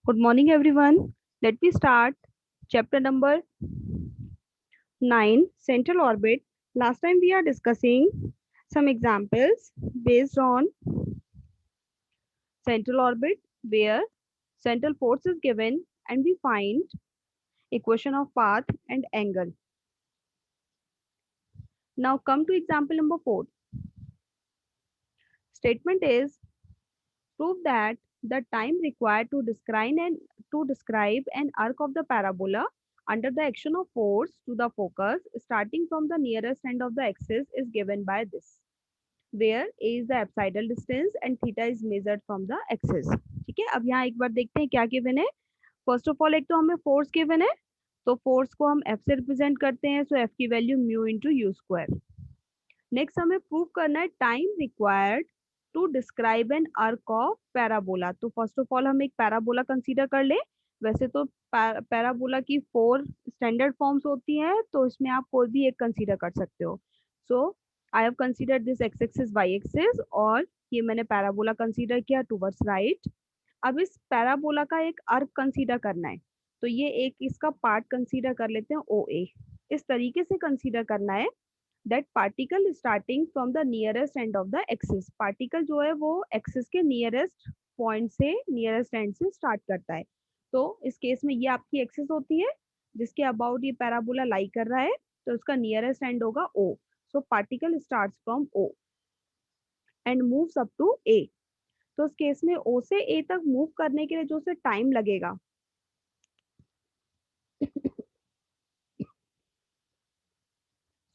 Good morning, everyone. Let me start chapter number 9 Central Orbit. Last time we are discussing some examples based on central orbit where central force is given and we find equation of path and angle. Now come to example number 4. Statement is prove that the time required to describe an arc of the parabola under the action of force to the focus starting from the nearest end of the axis is given by this, where a is the apsidal distance and theta is measured from the axis. ठीक है, अब यहाँ एक बार देखते हैं क्या given है. First of all एक तो हमें फोर्स गिवन है, तो फोर्स को हम एफ से रिप्रेजेंट करते हैं, सो एफ की value mu into you square. Next हमें प्रूव करना है time required to describe an arc of parabola. तो फर्स्ट ऑफ ऑल हम एक पैराबोला कंसीडर कर ले. वैसे तो पैराबोला की 4 स्टैंडर्ड फॉर्म्स होती हैं, तो इसमें आप कोई भी एक कंसीडर कर सकते हो. So I have consider this X axis Y axis और ये मैंने पैराबोला कंसीडर किया टूवर्ड्स राइट. अब इस पैराबोला का एक आर्क कंसीडर करना है, तो ये एक इसका पार्ट कंसीडर कर लेते हैं ओ ए. इस तरीके से कंसीडर करना है that particle starting from the nearest end of the axis. particle जो है वो एक्सिस के नियरेस्ट पॉइंट से नियरेस्ट एंड से स्टार्ट करता है. तो इस केस में ये आपकी एक्सिस होती है जिसके अबाउट ये पैराबोला लाई कर रहा है, तो उसका नियरेस्ट एंड होगा O. So particle starts from O and moves up to A. तो इस केस में ओ से ए तक मूव करने के लिए जो से टाइम लगेगा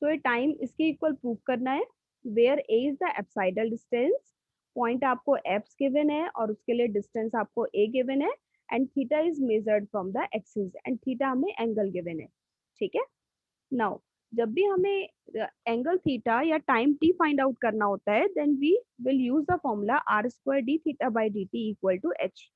तो ये टाइम इसके इक्वल प्रूव करना है, where A is the apsidal distance. Point आपको एप्स गिवन है और उसके लिए डिस्टेंस आपको ए गिवन है and theta is measured from the axis and theta हमें एंगल गिवन है. ठीक है. नाउ जब भी हमें एंगल थीटा या टाइम टी फाइंड आउट करना होता है, then we will use the formula R square D theta by D T equal to H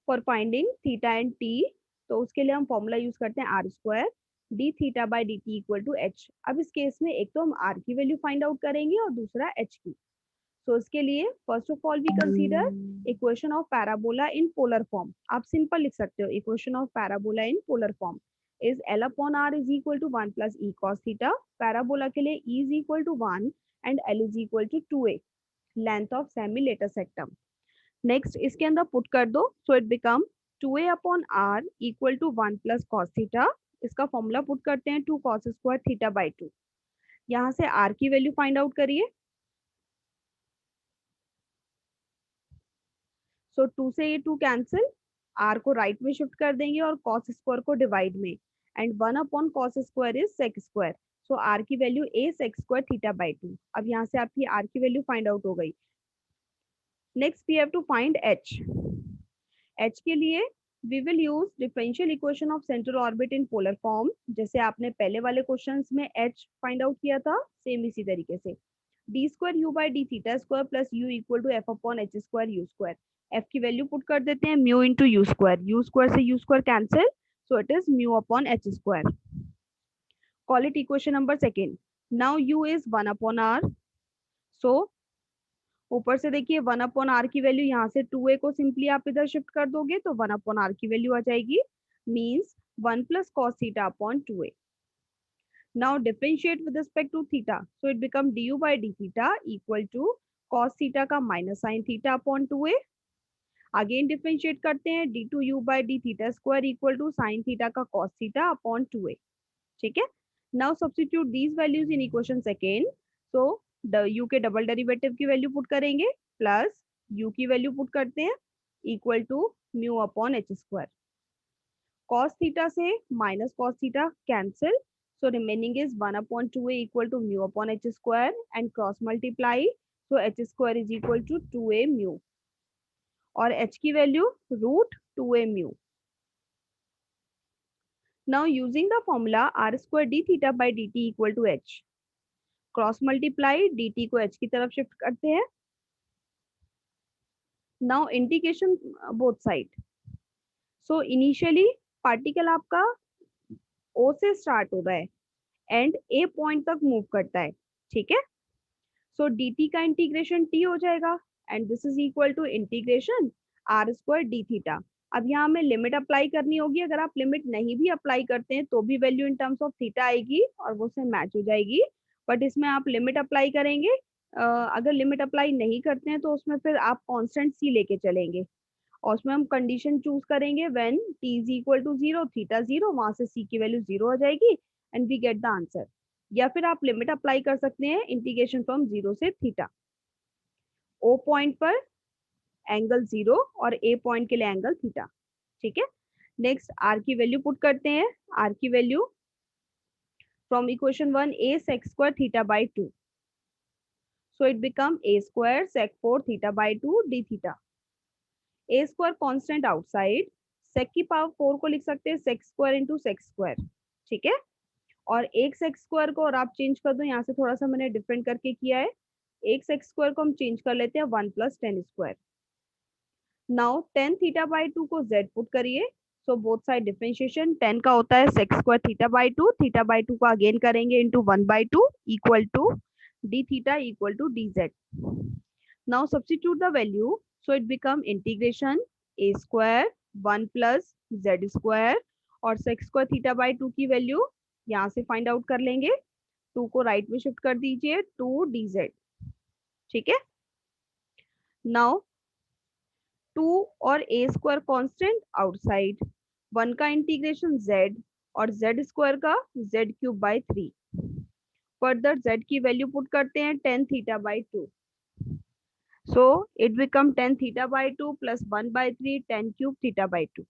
for finding theta and T. तो उसके लिए हम फॉर्मूला यूज करते हैं r square D theta by D T equal to h. अब इस case में एक तो हम आर की वैल्यू फाइंड आउट करेंगे और दूसरा एच की. सो इसके लिए first of all we consider equation of parabola in polar form. आप सिंपल लिख सकते हो equation of parabola in polar form is l upon r is equal to 1 plus e cos theta. Parabola के लिए e is equal to 1 and l is equal to 2a length of semi latus rectum. Next इसके अंदर put कर दो, so it become 2a upon r equal to 1 plus cos theta. इसका formula put करते हैं 2 cos square theta by 2. यहाँ से are की वैल्यू फाइंड आउट करिए. सो 2 से ये 2 कैंसिल, आर को राइट में शिफ्ट कर देंगे और कॉस स्क्वायर को डिवाइड में, and 1 upon cos square is sec square. So R की value A sec square theta by 2. अब यहाँ से आपकी आर की वैल्यू फाइंड आउट हो गई. Next we have to find h. H के लिए we will use differential equation of central orbit in polar form. जैसे आपने पहले वाले क्वेश्चंस में h फाइंड आउट किया था, सेम इसी तरीके से d square u by D theta square plus u equal to F upon H square U square. f की वैल्यू पुट कर देते हैं म्यू इंटू यू स्क्वायर से U square cancel, so it is mu upon H square. Call it equation number second. Now u is 1 upon R. So ऊपर से देखिए 1 upon R की value, यहाँ से 2a को सिंपली आप इधर शिफ्ट कर दोगे तो 1 अपॉन आर की वैल्यू आ जाएगी, means 1 plus cos theta upon 2a. Now differentiate with respect to theta, so it become du by D theta equal to cos theta का minus sine theta upon 2a. Again differentiate करते हैं d2u by D theta square equal to sine theta का cos theta upon 2a. ठीक है. Now substitute these values in equation second. So u के double derivative की value put करेंगे plus u की value put करते हैं equal to mu upon H square. Cos theta से minus cos theta cancel, so remaining is 1 upon 2a equal to mu upon H square and cross multiply, so H square is equal to 2a mu और h की value root 2a mu. Now using the formula r square D theta by D T equal to h, cross multiply dt को h की तरफ shift करते हैं. Now integration both side. So initially particle आपका O से start होता है and A point तक मूव करता है. ठीक है. सो dt का इंटीग्रेशन t हो जाएगा and this is equal to integration r square D theta. अब यहाँ हमें लिमिट अप्लाई करनी होगी, अगर आप लिमिट नहीं भी अप्लाई करते हैं तो भी value in terms of theta आएगी और वो से मैच हो जाएगी। बट इसमें आप लिमिट अप्लाई करेंगे, अगर लिमिट अप्लाई नहीं करते हैं तो उसमें फिर आप कांस्टेंट सी लेके चलेंगे और उसमें हम कंडीशन चूज करेंगे when t is equal to 0, theta 0, वहां से c की वैल्यू 0 हो जाएगी and we get the answer. या फिर आप लिमिट अप्लाई कर सकते हैं इंटीग्रेशन फ्रॉम 0 से थीटा। ओ पॉइंट पर एंगल 0 और ए पॉइंट के लिए एंगल थीटा। ठीक है, नेक्स्ट आर की वैल्यू पुट करते हैं। आर की value from equation 1 a sec square theta by 2, so it become a square sec 4 theta by 2 d theta। A square constant outside, sec की power 4 को लिख सकते हैं sec square into sec square. ठीक है, और एक सेक स्क्वायर को और आप चेंज कर दो, यहाँ से थोड़ा सा मैंने डिफरेंट करके किया है, एक सेक स्क्वायर को हम चेंज कर लेते हैं 1 plus ten square. Now tan theta by 2 को z पुट करिए, सो बोथ साइड डिफरेंशिएशन, 10 का होता है sec square theta by 2, theta by 2 को अगेन करेंगे into 1 by 2 equal to d theta equal to d z. Now substitute the value, so it become integration a square 1 plus z square और sec square theta by 2 की value यहाँ से find out कर लेंगे, 2 को right में shift कर दीजिए 2 dz। ठीक है, नाउ 2 और a स्क्वायर कांस्टेंट आउटसाइड, 1 का इंटीग्रेशन z और z स्क्वायर का z cube by 3। Further z की वैल्यू पुट करते हैं 10 theta by 2, so it become 10 theta by 2 plus 1 by 3 10 cube theta by 2।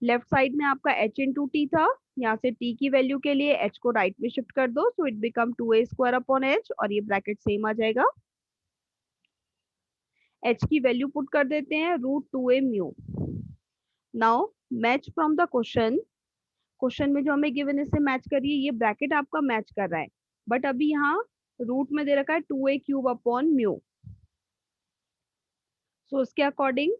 Left side में आपका h इंटू टी था, यहाँ से t की वैल्यू के लिए h को राइट में शिफ्ट कर दो, so it become 2a square upon h और ये ब्रैकेट सेम आ जाएगा। h की वैल्यू पुट कर देते हैं root 2a mu. Now match from the question, question में जो हमें गिवन इससे मैच करिए, ये ब्रैकेट आपका मैच कर रहा है बट अभी यहाँ रूट में दे रखा है 2a क्यूब अपॉन म्यू, सो उसके अकॉर्डिंग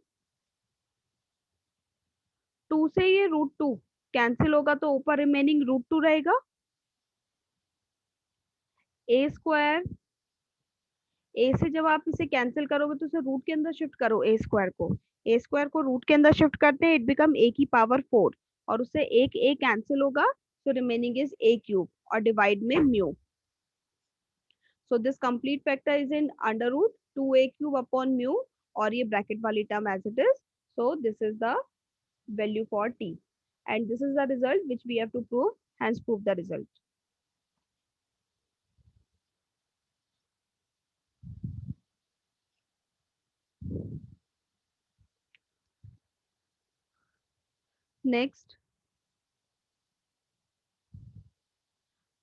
2 से ये रूट 2 कैंसिल होगा तो ऊपर रिमेनिंग रूट 2 रहेगा। ए स्क्वायर, ए से जब आप इसे कैंसिल करोगे तो इसे रूट के अंदर शिफ्ट करो, ए स्क्वायर को, ए स्क्वायर को रूट के अंदर शिफ्ट करते हैं, इट बिकम ए की पावर 4 और उससे एक ए कैंसिल होगा, so remaining is a cube और डिवाइड में mu. So this complete factor is in under root 2a cube upon mu और ये ब्रैकेट वाली term as it is, so this is the value for t and this is the result which we have to prove, hence prove the result। next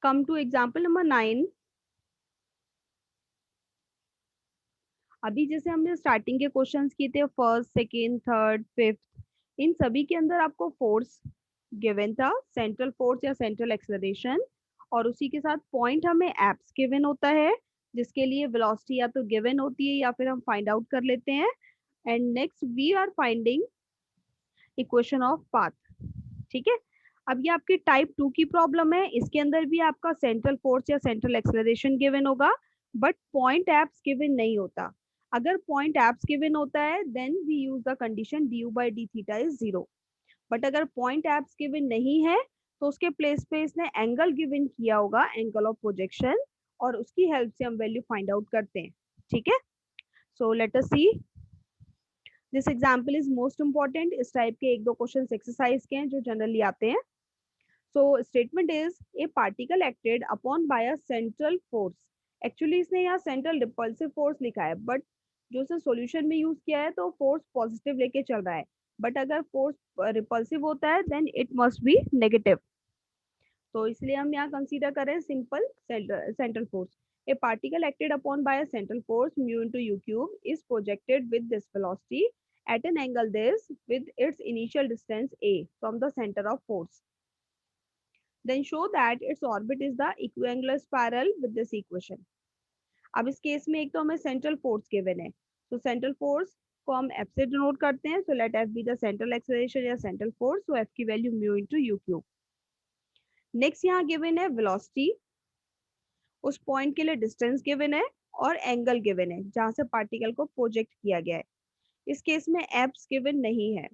come to example number 9। अभी जैसे हमने starting के questions किए थे first second third fifth, इन सभी के अंदर आपको फोर्स गिवन था, सेंट्रल फोर्स या सेंट्रल एक्सेलरेशन, और उसी के साथ पॉइंट हमें एप्स गिवन होता है जिसके लिए वेलोसिटी या तो गिवन होती है या फिर हम फाइंड आउट कर लेते हैं। And next we are finding equation of path. ठीक है, अब ये आपकी टाइप 2 की प्रॉब्लम है, इसके अंदर भी आपका सेंट्रल फोर्स या सेंट्रल एक्सेलरेशन गिवन होगा बट पॉइंट एप्स गिवन नहीं होता। अगर पॉइंट एप्स गिवन होता है then we use the condition du by d theta is 0, but अगर पॉइंट एप्स गिवन नहीं है तो उसके प्लेस पे इसने एंगल गिवन किया होगा, एंगल ऑफ प्रोजेक्शन, और उसकी हेल्प से हम वैल्यू फाइंड आउट करते हैं। ठीक है, so let us see, this example is most important. इस टाइप के एक दो क्वेश्चंस एक्सरसाइज के हैं जो जनरली आते हैं। So statement is a particle acted upon by a central force, actually इसने यहाँ सेंट्रल रिपल्सिव फोर्स लिखा है बट जो उसने सॉल्यूशन में यूज किया है तो फोर्स पॉजिटिव लेके चल रहा है, बट अगर फोर्स रिपल्सिव होता है then it must be negative, तो इसलिए हम यहाँ कंसीडर करें simple central force. A particle acted upon by a central force mu into u cube is projected with this velocity at an angle this with its initial distance a from the center of force, then show that its orbit is the equiangular spiral with this equation। अब इस case में एक तो हमें central force given है, तो central force को हम एफ से डिनोट करते हैं, so let F be the central acceleration या सेंट्रल फोर्स, सो एफ की value mu into u cube. Next यहाँ गिवन है वेलोसिटी, उस पॉइंट के लिए डिस्टेंस गिवन है और एंगल गिवन है जहां से पार्टिकल को प्रोजेक्ट किया गया है। इस केस में एप्स गिवन नहीं है।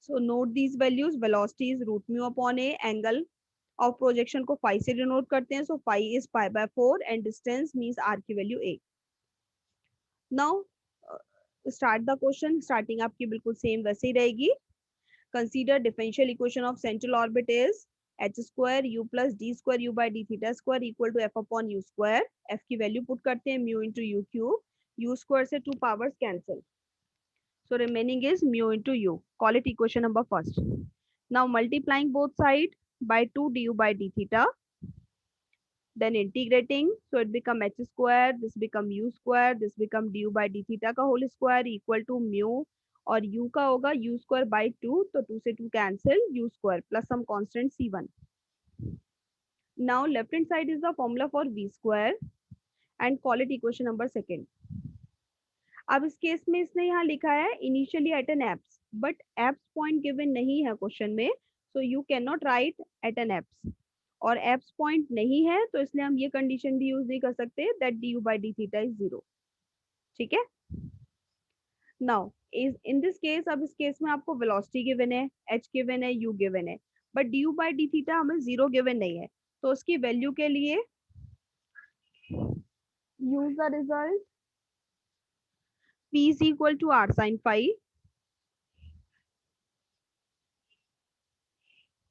So note these values, velocity is root mu upon A, angle of projection को फाई से डिनोट करते हैं, so phi is pi by 4 and distance means R की value A. Now start the question. Starting आपकी बिल्कुल same वैसे ही रहेगी। Consider differential equation of central orbit is H square U plus D square U by D theta square equal to F upon you square. F की value put करते हैं mu into U cube, U square से two powers cancel, so remaining is mu into u. Call it equation number first. Now multiplying both side by 2 du by d theta, then integrating, so it become h square, this become u square, this become du by d theta का whole square equal to mu, और u का होगा u square by 2, तो 2 से 2 cancel, u square plus some constant c1. Now left hand side is the formula for v square and call it equation number second. अब इस case में इसने यहाँ लिखा है initially at an apse, but apse point given नहीं है question में, so you can not write at an apse, और एप्स पॉइंट नहीं है तो इसलिए हम ये कंडीशन भी यूज नहीं कर सकते that D u by D theta is 0। ठीक है। Now is in this case, अब इस केस में आपको वेलोसिटी गिवन है, एच गिवन है, यू गिवन है, but D u by D theta हमें 0 गिवन नहीं है, तो उसकी वैल्यू के लिए use the result P is equal to R sin phi.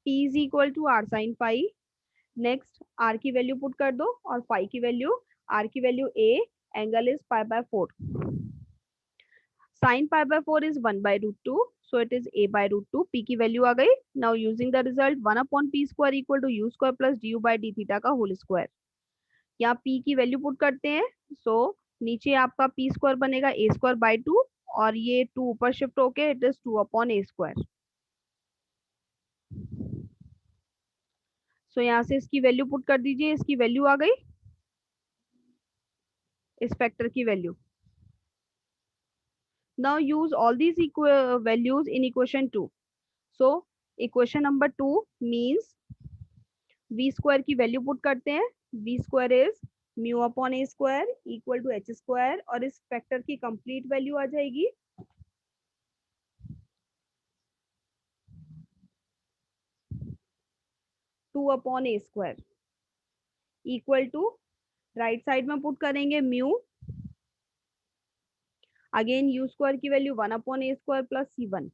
P is equal to R sin phi. Next R की वैल्यू पुट कर दो और phi की वैल्यू, R की value A, angle is pi by 4, sin pi by 4 is 1 by root 2, so it is A by root 2, P की value आ गई। now using the result 1 upon P square equal to U square plus du by d theta का whole square, यहाँ P की value put करते हैं, so नीचे आपका P square बनेगा A स्क्वायर बाय 2, और ये 2 ऊपर शिफ्ट होके it is 2 upon A square. So यहाँ से इसकी वैल्यू पुट कर दीजिए, इसकी वैल्यू आ गई, इस फैक्टर की value. Now use all these values in equation 2। So equation number 2 means v square की वैल्यू पुट करते हैं, v square is mu upon A square equal to h square, और इस फैक्टर की कंप्लीट वैल्यू आ जाएगी 2 upon A square equal to, right side में put करेंगे म्यू, अगेन यू स्क्वायर की वैल्यू 1 अपॉन ए स्क्वायर प्लस c1।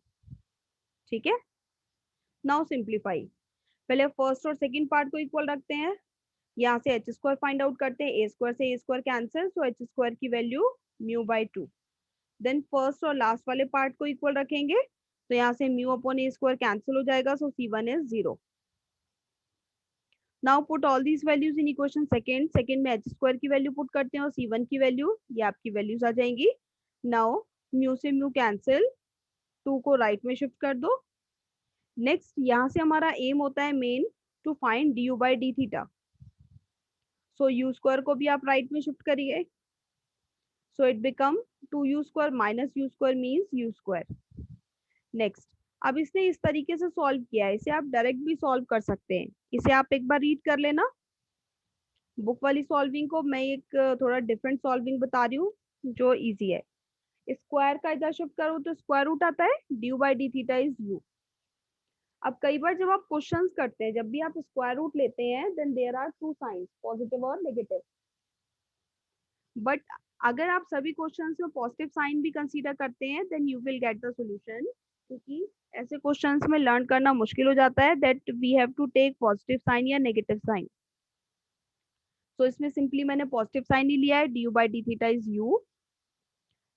ठीक है। नाउ सिंप्लीफाई, पहले फर्स्ट और सेकंड पार्ट को इक्वल रखते हैं, यहाँ से एच स्क्वायर फाइंड आउट करते हैं, ए स्क्वायर से A square cancel, so H square की value mu by 2। Then first और लास्ट वाले पार्ट को इक्वल रखेंगे, तो यहाँ से म्यू अपॉन ए स्क्वायर कैंसिल हो जाएगा, so c1 is 0। Now put all these values in equation second, second में एच स्क्वायर की वैल्यू पुट करते हैं और c1 की वैल्यू, ये आपकी वैल्यूज आ जाएंगी। नाउ म्यू से म्यू कैंसिल, 2 को राइट में शिफ्ट कर दो। नेक्स्ट यहाँ से हमारा एम होता है main to find d u by D theta, so u square को भी आप राइट में शिफ्ट करिए, so it become 2u square minus u square means u square. Next, अब इसने इस तरीके से सॉल्व किया है, इसे आप डायरेक्ट भी सॉल्व कर सकते हैं, इसे आप एक बार रीड कर लेना। बुक वाली सॉल्विंग को मैं एक थोड़ा डिफरेंट सॉल्विंग बता रही हूँ जो इजी है। स्क्वायर का इधर शिफ्ट करो तो स्क्वायर रूट आता है, D by D theta is you. अब कई बार जब आप क्वेश्चंस करते हैं, जब भी आप स्क्वायर रूट लेते हैं, then there are two signs, positive और नेगेटिव, बट अगर आप सभी क्वेश्चंस में पॉजिटिव साइन भी कंसीडर करते हैं, then you will get the solution, क्योंकि ऐसे क्वेश्चंस में लर्न करना मुश्किल हो जाता है that we have to take positive sign या नेगेटिव साइन। तो इसमें सिंपली मैंने पॉजिटिव साइन ही लिया है, d u by D theta is u.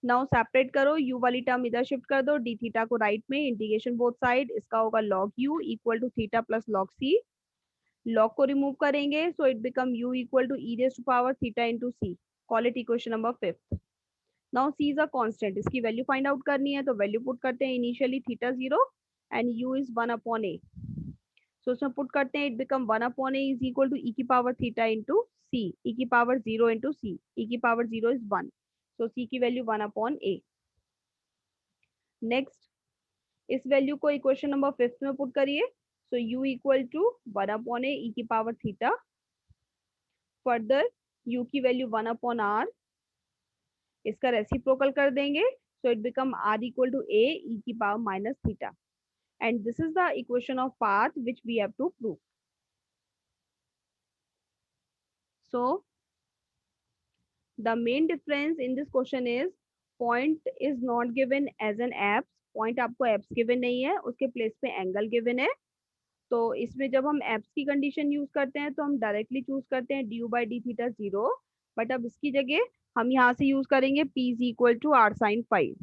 Now separate करो, u वाली टर्म इधर शिफ्ट कर दो, डी थीटा को राइट में, इंटीग्रेशन बोथ साइड, इसका होगा log u equal to theta plus log c, log को रिमूव करेंगे, so it become u equal to e raise to power theta into c। Call it equation number 5। Now c is a constant, इसकी value find out करनी है, तो value put करते हैं, initially theta 0 and u is 1 upon a, so इसमें put करते हैं, it become 1 upon a is equal to e की power theta into c, e की पावर 0 इंटू c, e की पावर 0 इज 1, सो c की value 1 upon a। Next, इस value को equation number 5 में पुट करिए, so u equal to 1 upon A E की power theta, further u की value 1 upon r, इसका रेसिप्रोकल कर देंगे, so it become R equal to A E की power minus theta, and this is the equation of path which we have to prove. So the main difference in this question is point is not given as an apps. Point आपको apps given नहीं है, उसके place पे angle given है. तो इसमें जब हम एप्स की कंडीशन यूज करते हैं तो हम डायरेक्टली चूज करते हैं d u by D theta zero. But अब इसकी जगह हम यहाँ से यूज करेंगे p is equal to r sine five.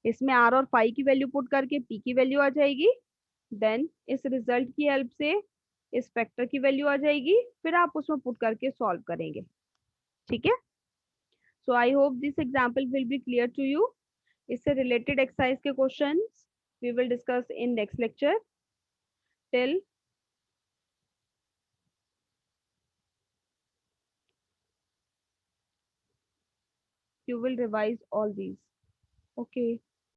इसमें आर और फाइव की वैल्यू पुट करके पी की वैल्यू आ जाएगी. देन इस रिजल्ट की हेल्प से इस फैक्टर की वैल्यू आ जाएगी, फिर आप उसमें पुट करके सॉल्व करेंगे. ठीक है. So I hope this example will be clear to you. इससे रिलेटेड एक्सरसाइज के question we will discuss in next lecture. Till you will revise all these. Okay.